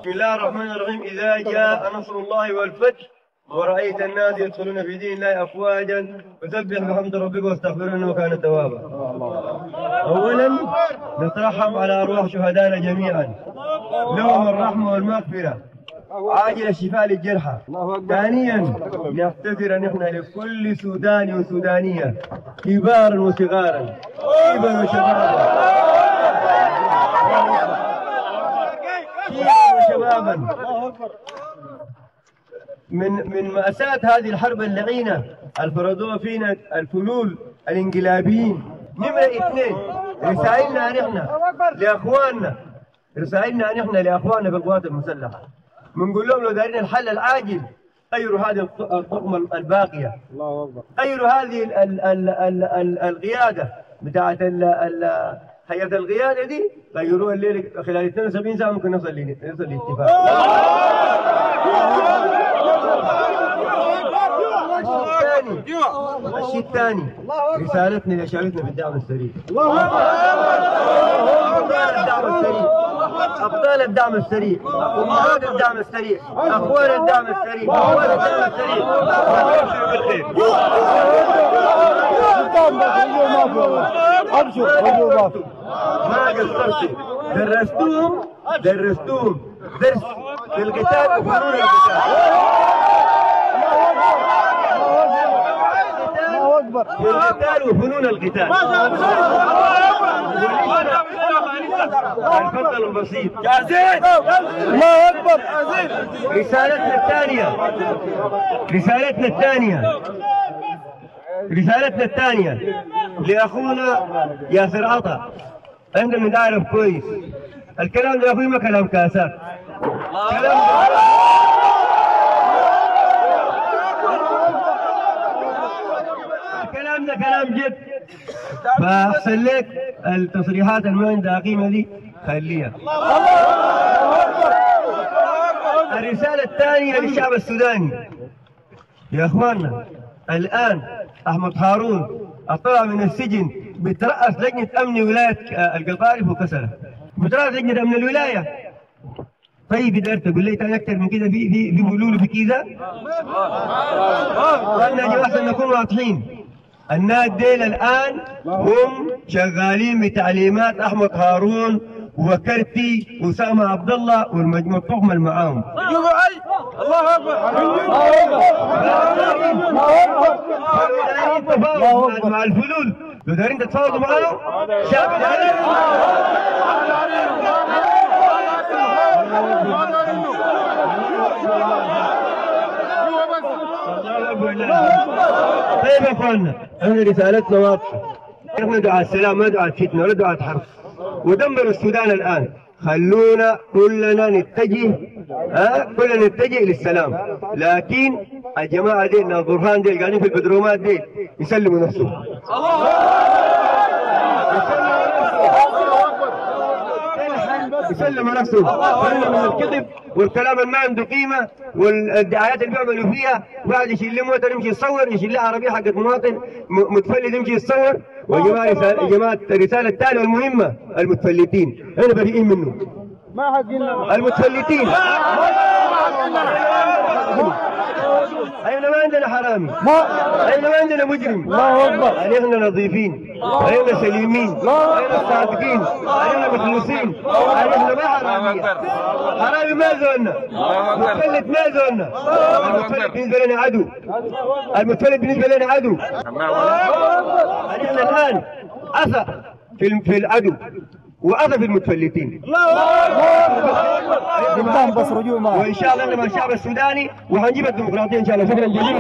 بسم الله الرحمن الرحيم. إذا جاء نصر الله والفتح ورأيت الناس يدخلون في دين الله أفواجا فسبح بحمد ربك واستغفره إنه كان توابا. أولا نترحم على أرواح شهدائنا جميعا، لهم الرحمة والمغفرة، عاجل الشفاء للجرحى. ثانيا نفتكر نحن لكل سوداني وسودانية كبارا وصغارا شيبا وشبابا من مأساة هذه الحرب اللعينة الفرضوها فينا الفلول الانقلابيين. نمرة 2 رسائلنا نحن لأخواننا في القوات المسلحة، بنقول لهم لو دارين الحل العاجل غيروا هذه الطقم الباقية، غيروا هذه القيادة بتاعت هيئة القيادة دي، غيروها الليلة خلال 72 ساعة ممكن نصل لاتفاق. الشيء الثاني رسالتنا لشبابنا بالدعم السريع. أبطال الدعم السريع، أمهات الدعم السريع، أخوان الدعم السريع، أخوان الدعم السريع، أبشروا ما قصرتوا، درستوهم درس في القتال وفنون القتال. في القتال وفنون القتال. الفضل البسيط. جاهزين؟ الله أكبر. رسالتنا الثانية لأخونا ياسر عطا. عندنا نعرف كويس الكلام ده يا أخوي ما كلام كاسات، كلام ده كلام جد. فأحسن لك التصريحات اللي ما عندها قيمة دي خليها. الرسالة الثانية للشعب السوداني يا اخواننا، الآن أحمد هارون طلع من السجن بترأس لجنة أمن ولاية القطارف وكسرها، بترأس لجنة أمن الولاية. طيب قدرت تقول لي ثاني أكثر من كذا في بلول وفي كذا؟ قلنا يا جماعة عشان نكون واضحين، الناس ديل الآن هم شغالين بتعليمات أحمد هارون وكرتي وأسامة عبد الله والمجموعة الطقم اللي معاهم. الله أكبر. مع الفلول لو دارين تتفاوضوا معاهم شعب طيب يا اخوانا، احنا رسالتنا واضحه، احنا دعاة السلام ما دعاة فتنه ولا دعاة حرب، ودمروا السودان الان. خلونا كلنا نتجه للسلام، لكن الجماعه دي البرهان دي قاعدين في البدرومات دي يسلموا نفسهم. يسلموا نفسهم من الكذب والكلام اللي ما عنده قيمه والدعايات اللي بيعملوا فيها. واحد يشيل له موتر يمشي يصور، يشيل له عربيه حقت مواطن متفلت يمشي يصور. ويا جماعه الرساله الثانيه والمهمه، المتفلتين احنا بريئين منه. ما حقنا المتفلتين. احنا ما عندنا حرامي، احنا ما عندنا مجرم. الله اكبر. احنا نظيفين، احنا سليمين، احنا صادقين، احنا مخلصين، احنا ما حرامية. حرامي ما زولنا، متفلت ما زولنا. المتفلت بالنسبه لنا عدو، المتفلت بالنسبه لنا عدو. احنا الان عصا في العدو وأضف المتفلتين. وإن شاء الله مع الشعب السوداني وهنجيب الديمقراطية إن شاء الله. شكرا جزيلا.